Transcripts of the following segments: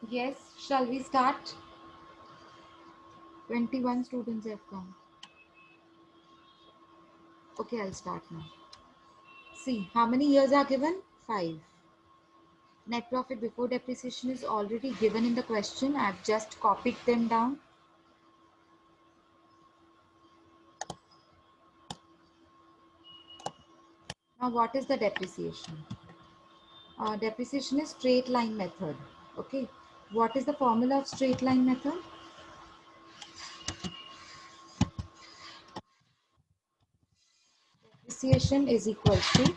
Yes, shall we start? 21 students have come. Okay, I'll start now. See, how many years are given? 5. Net profit before depreciation is already given in the question. I've just copied them down. Now, what is the depreciation? Depreciation is straight line method. Okay. What is the formula of straight line method? Depreciation is equal to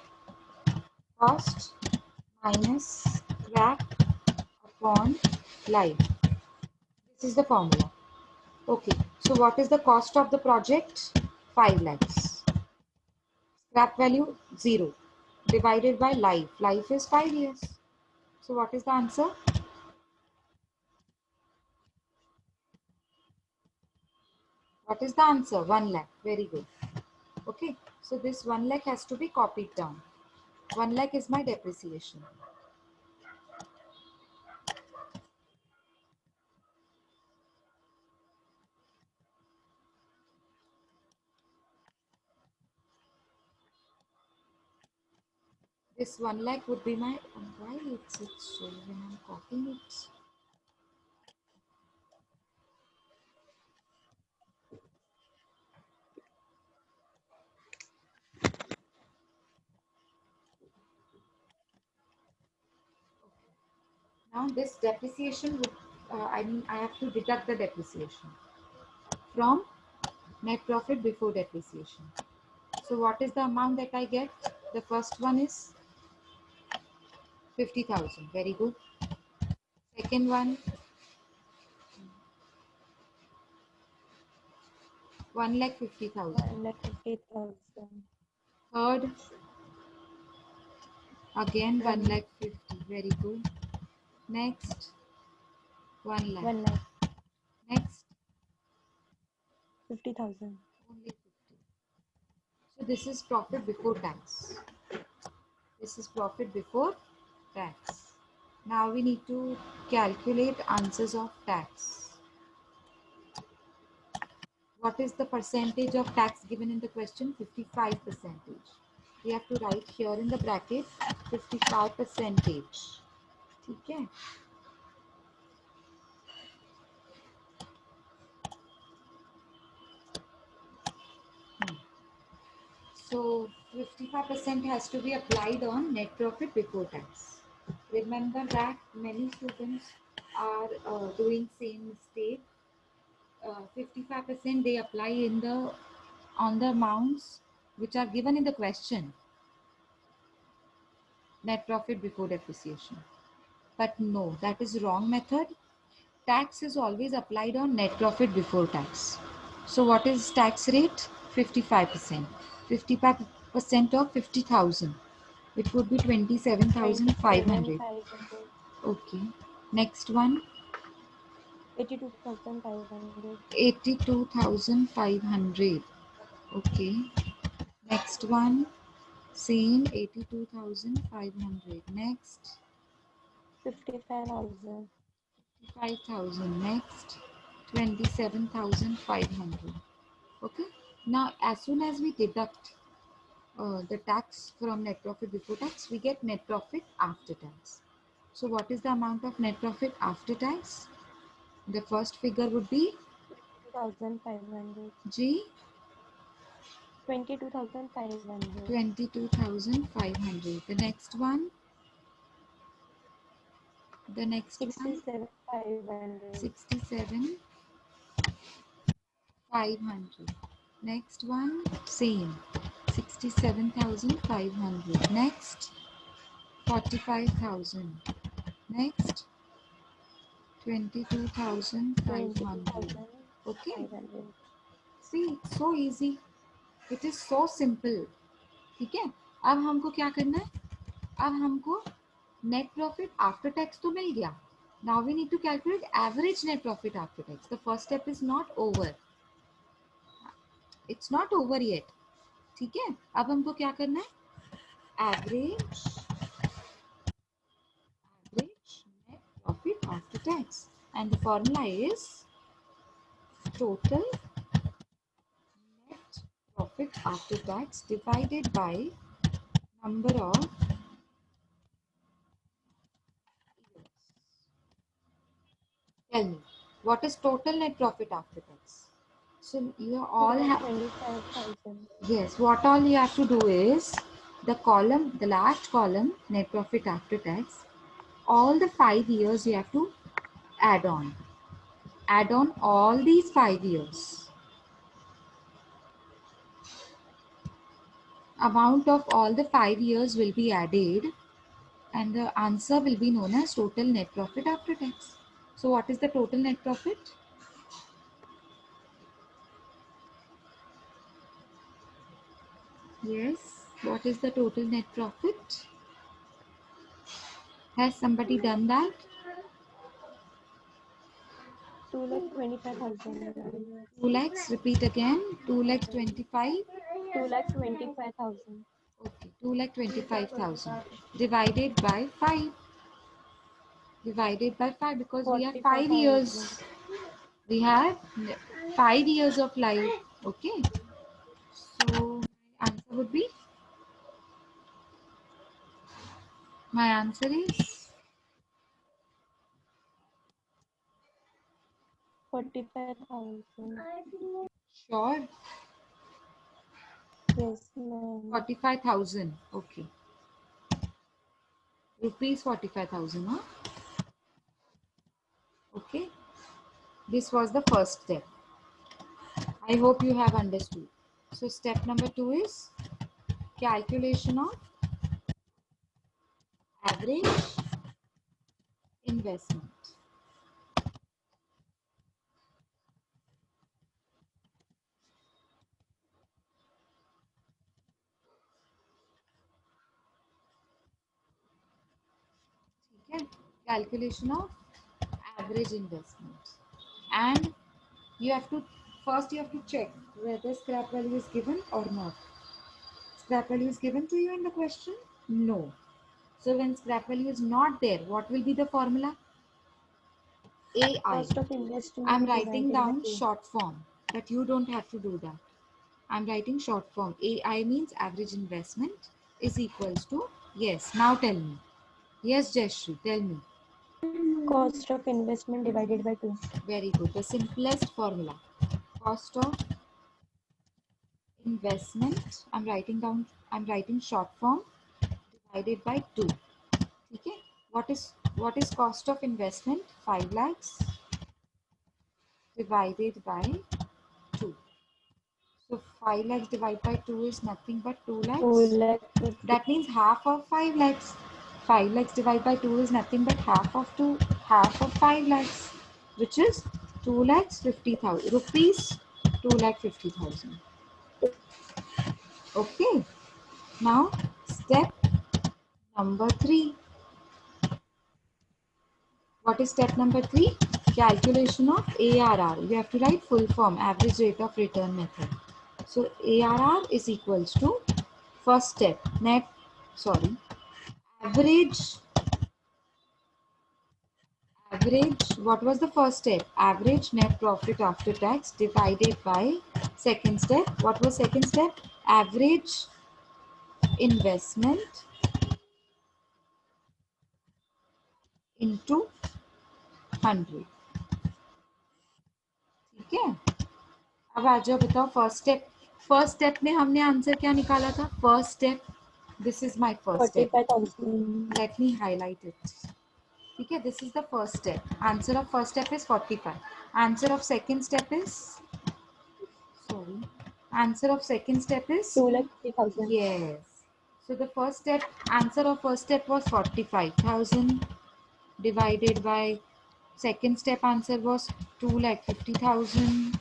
cost minus scrap upon life. This is the formula. Okay, so what is the cost of the project? 5 lakhs. Scrap value 0 divided by life. Life is 5 years. So what is the answer? What is the answer? 1 lakh. Very good. Okay, so this 1 lakh has to be copied down. 1 lakh is my depreciation. This 1 lakh would be my, why it's so when I'm copying it? Now this depreciation would, I have to deduct the depreciation from net profit before depreciation. So what is the amount that I get? The first one is 50,000. Very good. Second one, 1,50,000. 1,50,000. Third, again 1 1,50,000. Very good. Next, 1 lakh. 1 lakh Next, 50,000. only 50. So this is profit before tax. This is profit before tax. Now we need to calculate answers of tax. What is the percentage of tax given in the question? 55 percentage. We have to write here in the bracket 55 percentage. ठीक है? So 55% has to be applied on net profit before tax. Remember that many students are doing same mistake. 55% they apply in the on the amounts which are given in the question. Net profit before depreciation. But no, that is wrong method. Tax is always applied on net profit before tax. So what is tax rate? 55%. 55% of 50,000. It would be 27,500. 27,500. Okay. Next one, 82,500. 82,500. Okay. Next one, same 82,500. Next, 55,000. 5,000. Next, 27,500. Okay. Now, as soon as we deduct the tax from net profit before tax, we get net profit after tax. So, what is the amount of net profit after tax? The first figure would be 22,500. G 22,500. 22,500. The next one 67,500. 67,500. Next one, same 67,500. Next, 45,000. Next, 22,500. Okay. 22,500. See, it's so easy. It is so simple. ठीक है? अब हमको क्या करना है? अब हमको net profit after tax तो मिल गया. Now we need to calculate average net profit after tax. The first step is not over. It's not over yet. ठीक है? अब हमको क्या करना है? Average net profit after after tax, and the formula is total net profit after tax divided by number of years. Tell me, what is total net profit after tax? So you all have, 2,25,000. yes, what all you have to do is the column, the last column, net profit after tax, all the 5 years you have to add on. Add on all these 5 years. Amount of all the 5 years will be added and the answer will be known as total net profit after tax. So what is the total net profit? Yes, what is the total net profit? Has somebody done that? 2,25,000. 2 lakhs, repeat again. 2 lakhs 25. 2,25,000. Okay, 2,25,000 divided by 5. Divided by 5 because we have 5 45,000. years. We have 5 years of life. Okay. So my answer is 45,000. sure. Yes, ma'am. 45,000. Okay. Rupees 45,000. Huh? Okay. This was the first step. I hope you have understood. So step number 2 is calculation of average investment. Okay. Calculation of average investment. And you have to check whether scrap value is given or not. Scrap value is given to you in the question? No. So when scrap value is not there, what will be the formula? AI. Cost of I'm investment writing divided by down 2. short form, but you don't have to do that. I'm writing short form. AI means average investment is equals to, yes, now tell me. Yes, Jayashree, tell me. Cost of investment divided by 2. Very good. The simplest formula. Cost of investment, I'm writing short form divided by 2. Okay. What is cost of investment? 5 lakhs divided by 2. So 5 lakhs divided by 2 is nothing but 2 2 lakhs. lakh 50. That means half of 5 lakhs. 5 lakhs divided by 2 is nothing but half of 5 lakhs, which is 2 lakhs 50,000 rupees. 2 lakh 50,000. Okay. Now step number 3. What is step number 3? Calculation of ARR. You have to write full form, average rate of return method. So ARR is equals to first step, average, what was the first step? Average net profit after tax divided by second step. What was second step? Average investment into 100. ठीक है? अब आ जाओ बताओ first step में हमने answer क्या निकाला था? First step, this is my first step. 45,000. Let me highlight it. ठीक है, this is the first step. Answer of first step is 45. Answer of second step is, sorry, answer of second step is 2,50,000. yes. So the first step, answer of first step was 45,000 divided by second step answer was 2,50,000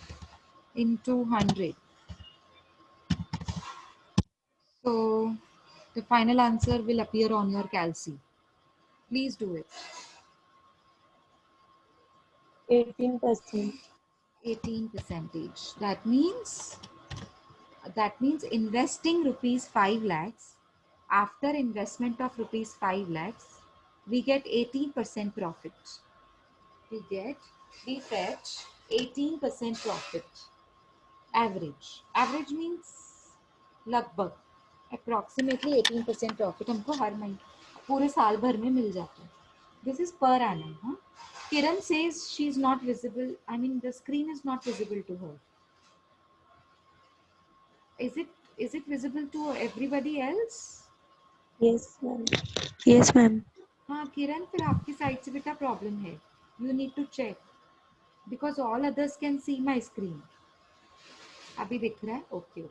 into 100. So the final answer will appear on your calci. Please do it. 18%. 18 percentage. That means investing rupees 5 lakhs. After investment of rupees 5 lakhs, we get 18% profit. we fetch 18% profit. Average means लगभग approximately 18% profit हमको हर महीने पूरे साल भर में मिल जाता है. This is per annum. Huh? Kiran says she is not visible. I mean, the screen is not visible to her. Is it visible to everybody else? Yes, ma'am. Yes, ma'am. हाँ किरण, फिर आपकी साइड से बेटा problem है. You need to check because all others can see my screen. अभी दिख रहा है? Okay.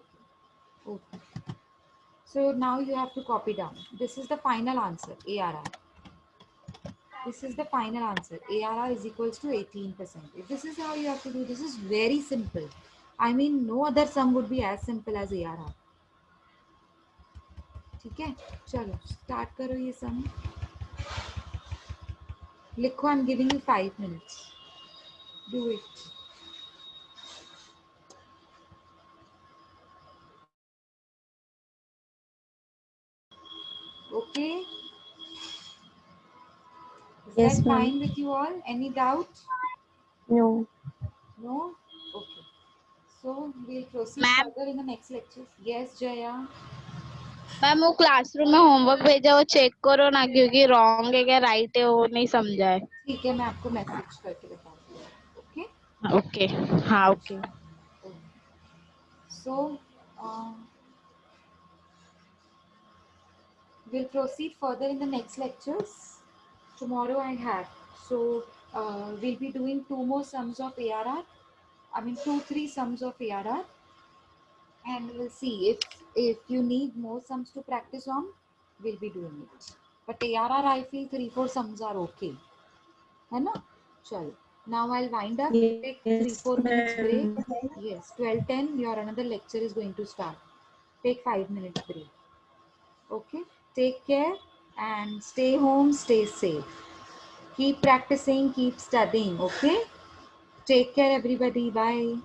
So now you have to copy down. This is the final answer. ARR. This is the final answer. ARR is equals to 18%. This is how you have to do. This is very simple. I mean, no other sum would be as simple as ARR. ठीक है, चलो start करो ये सम. लिखो, I'm giving you 5 minutes. Do it. Okay. Is Yes, that ma'am. fine with you all? Any doubt? No. No? Okay. So we'll proceed ma'am further in the next lecture. Yes, Jaya. Ma'am वो classroom में homework भेजा वो check करो ना, क्योंकि wrong है क्या right है वो नहीं समझा है. ठीक है, मैं आपको मैसेज करके बताती हूँ. ओके. ओके. हाँ okay. So we'll proceed further in the next lectures. Tomorrow I have. So we'll be doing 2 more sums of ARR. I mean 2-3 sums of ARR. And we'll see if you need more sums to practice on, we'll be doing it. But ARR I feel 3-4 sums are okay. है ना? चलो. Now I'll wind up. Take Yes, 3-4 minutes break. ma'am. Yes, 12:10. Your another lecture is going to start. Take 5 minutes break. Okay. Take care and stay home. Stay safe. Keep practicing. Keep studying. Okay. Take care, everybody. Bye.